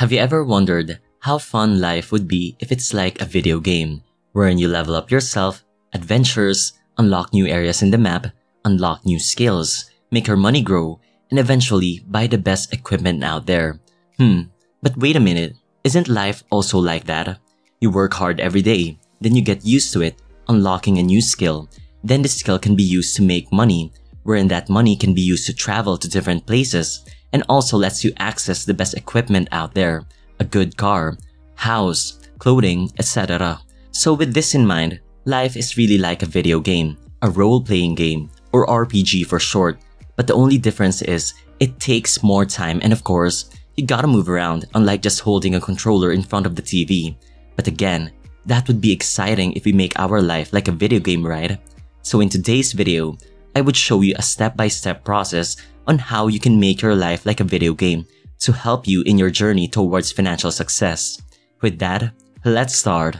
Have you ever wondered how fun life would be if it's like a video game, wherein you level up yourself, adventures, unlock new areas in the map, unlock new skills, make your money grow, and eventually buy the best equipment out there? But wait a minute, isn't life also like that? You work hard every day, then you get used to it, unlocking a new skill. Then the skill can be used to make money, wherein that money can be used to travel to different places, and also lets you access the best equipment out there, a good car, house, clothing, etc. So with this in mind, life is really like a video game, a role-playing game, or RPG for short. But the only difference is, it takes more time, and of course, you gotta move around, unlike just holding a controller in front of the TV. But again, that would be exciting if we make our life like a video game, right? So in today's video, I would show you a step-by-step process on how you can make your life like a video game to help you in your journey towards financial success. With that, let's start.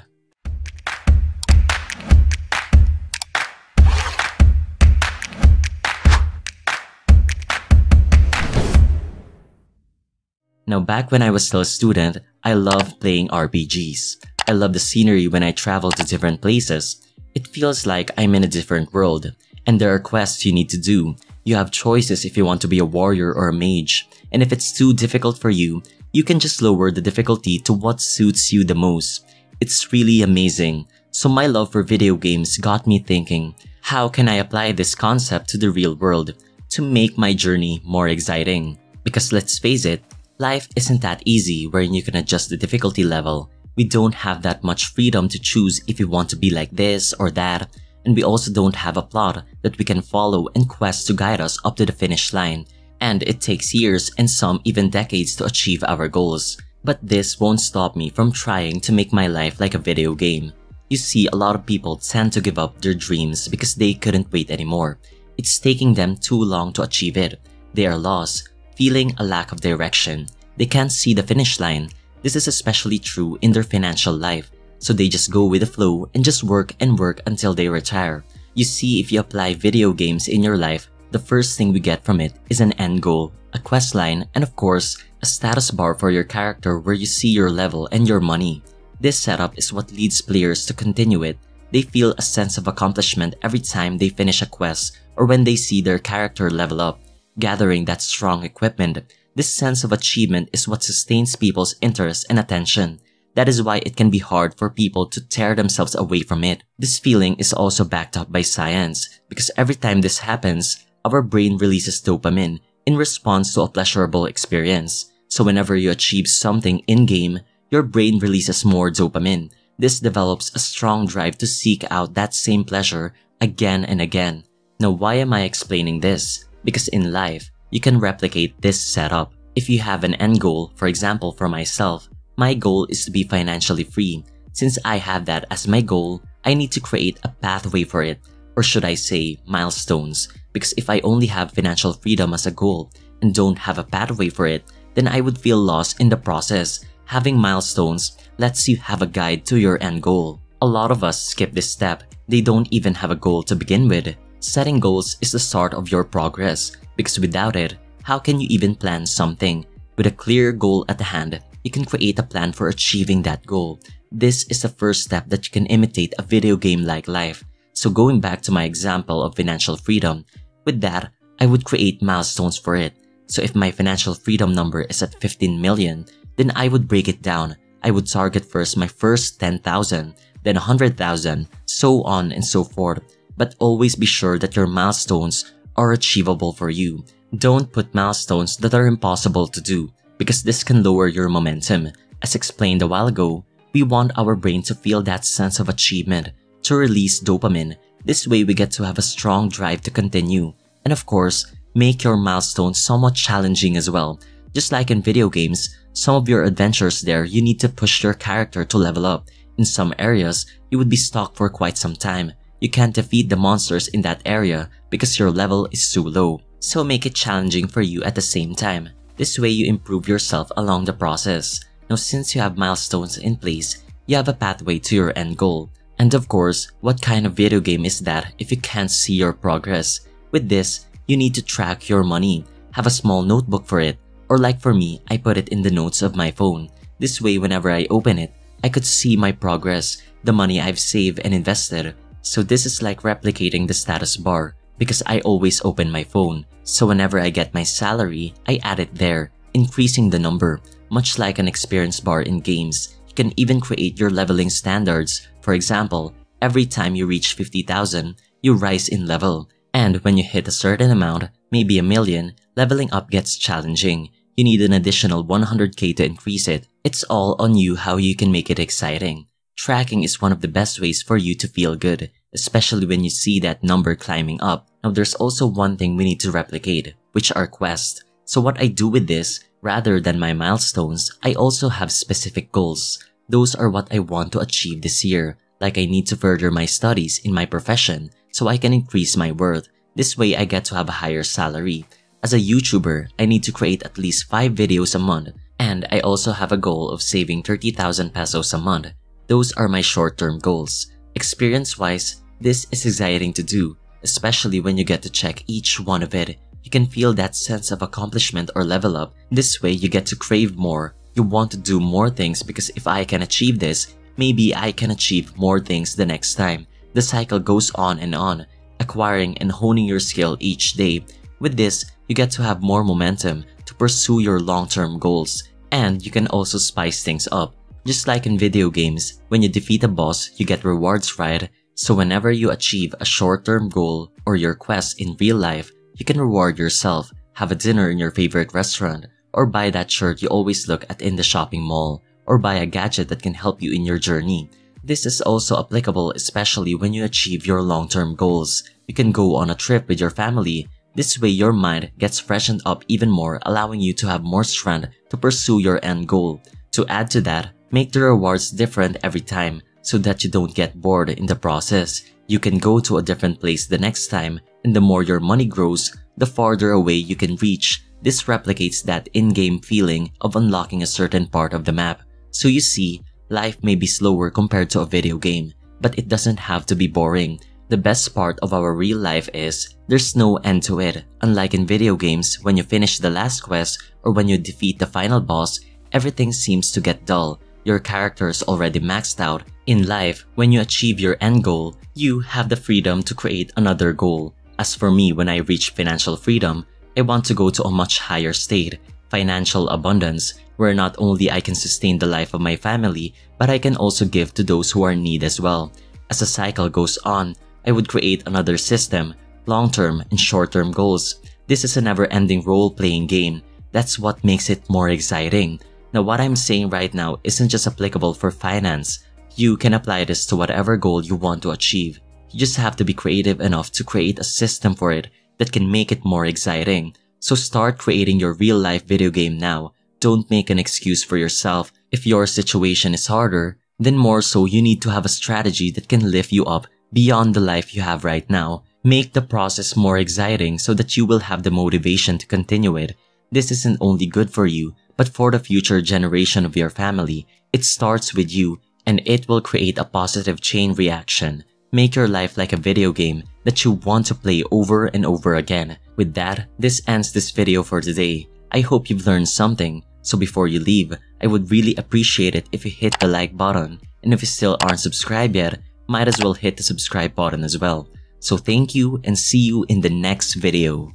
Now, back when I was still a student, I loved playing RPGs. I love the scenery when I travel to different places. It feels like I'm in a different world, and there are quests you need to do. You have choices if you want to be a warrior or a mage, and if it's too difficult for you, you can just lower the difficulty to what suits you the most. It's really amazing. So my love for video games got me thinking, how can I apply this concept to the real world to make my journey more exciting? Because let's face it, life isn't that easy wherein you can adjust the difficulty level. We don't have that much freedom to choose if we want to be like this or that, and we also don't have a plot that we can follow and quest to guide us up to the finish line. And it takes years and some even decades to achieve our goals. But this won't stop me from trying to make my life like a video game. You see, a lot of people tend to give up their dreams because they couldn't wait anymore. It's taking them too long to achieve it. They are lost, feeling a lack of direction. They can't see the finish line. This is especially true in their financial life. So they just go with the flow and just work and work until they retire. You see, if you apply video games in your life, the first thing we get from it is an end goal, a quest line, and of course, a status bar for your character where you see your level and your money. This setup is what leads players to continue it. They feel a sense of accomplishment every time they finish a quest or when they see their character level up, gathering that strong equipment. This sense of achievement is what sustains people's interest and attention. That is why it can be hard for people to tear themselves away from it. This feeling is also backed up by science, because every time this happens, our brain releases dopamine in response to a pleasurable experience. So whenever you achieve something in-game, your brain releases more dopamine. This develops a strong drive to seek out that same pleasure again and again. Now, why am I explaining this? Because in life, you can replicate this setup. If you have an end goal, for example, for myself, my goal is to be financially free. Since I have that as my goal, I need to create a pathway for it, or should I say milestones, because if I only have financial freedom as a goal and don't have a pathway for it, then I would feel lost in the process. Having milestones lets you have a guide to your end goal. A lot of us skip this step. They don't even have a goal to begin with. Setting goals is the start of your progress, because without it, how can you even plan something? With a clear goal at hand, you can create a plan for achieving that goal. This is the first step that you can imitate a video game like life. So going back to my example of financial freedom, with that, I would create milestones for it. So if my financial freedom number is at 15 million, then I would break it down. I would target first my first 10,000, then 100,000, so on and so forth. But always be sure that your milestones are achievable for you. Don't put milestones that are impossible to do, because this can lower your momentum. As explained a while ago, we want our brain to feel that sense of achievement, to release dopamine. This way we get to have a strong drive to continue. And of course, make your milestones somewhat challenging as well. Just like in video games, some of your adventures there, you need to push your character to level up. In some areas, you would be stuck for quite some time. You can't defeat the monsters in that area because your level is too low. So make it challenging for you at the same time. This way you improve yourself along the process. Now, since you have milestones in place, you have a pathway to your end goal. And of course, what kind of video game is that if you can't see your progress? With this, you need to track your money. Have a small notebook for it. Or like for me, I put it in the notes of my phone. This way, whenever I open it, I could see my progress, the money I've saved and invested. So this is like replicating the status bar because I always open my phone. So whenever I get my salary, I add it there, increasing the number. Much like an experience bar in games, you can even create your leveling standards. For example, every time you reach 50,000, you rise in level. And when you hit a certain amount, maybe a million, leveling up gets challenging. You need an additional 100k to increase it. It's all on you how you can make it exciting. Tracking is one of the best ways for you to feel good, especially when you see that number climbing up. Now there's also one thing we need to replicate, which are quests. So what I do with this, rather than my milestones, I also have specific goals. Those are what I want to achieve this year. Like I need to further my studies in my profession so I can increase my worth. This way I get to have a higher salary. As a YouTuber, I need to create at least 5 videos a month. And I also have a goal of saving 30,000 pesos a month. Those are my short-term goals. Experience-wise, this is exciting to do, especially when you get to check each one of it. You can feel that sense of accomplishment or level up. This way, you get to crave more. You want to do more things because if I can achieve this, maybe I can achieve more things the next time. The cycle goes on, acquiring and honing your skill each day. With this, you get to have more momentum to pursue your long-term goals. And you can also spice things up. Just like in video games, when you defeat a boss, you get rewards, right? So whenever you achieve a short-term goal or your quest in real life, you can reward yourself, have a dinner in your favorite restaurant, or buy that shirt you always look at in the shopping mall, or buy a gadget that can help you in your journey. This is also applicable especially when you achieve your long-term goals. You can go on a trip with your family. This way your mind gets freshened up even more, allowing you to have more strength to pursue your end goal. To add to that, make the rewards different every time so that you don't get bored in the process. You can go to a different place the next time, and the more your money grows, the farther away you can reach. This replicates that in-game feeling of unlocking a certain part of the map. So you see, life may be slower compared to a video game, but it doesn't have to be boring. The best part of our real life is, there's no end to it. Unlike in video games, when you finish the last quest or when you defeat the final boss, everything seems to get dull. Your character's already maxed out. In life, when you achieve your end goal, you have the freedom to create another goal. As for me, when I reach financial freedom, I want to go to a much higher state, financial abundance, where not only I can sustain the life of my family, but I can also give to those who are in need as well. As the cycle goes on, I would create another system, long-term and short-term goals. This is a never-ending role-playing game. That's what makes it more exciting. Now what I'm saying right now isn't just applicable for finance. You can apply this to whatever goal you want to achieve. You just have to be creative enough to create a system for it that can make it more exciting. So start creating your real-life video game now. Don't make an excuse for yourself. If your situation is harder, then more so you need to have a strategy that can lift you up beyond the life you have right now. Make the process more exciting so that you will have the motivation to continue it. This isn't only good for you, but for the future generation of your family. It starts with you, and it will create a positive chain reaction. Make your life like a video game that you want to play over and over again. With that, this ends this video for today. I hope you've learned something. So before you leave, I would really appreciate it if you hit the like button. And if you still aren't subscribed yet, might as well hit the subscribe button as well. So thank you and see you in the next video.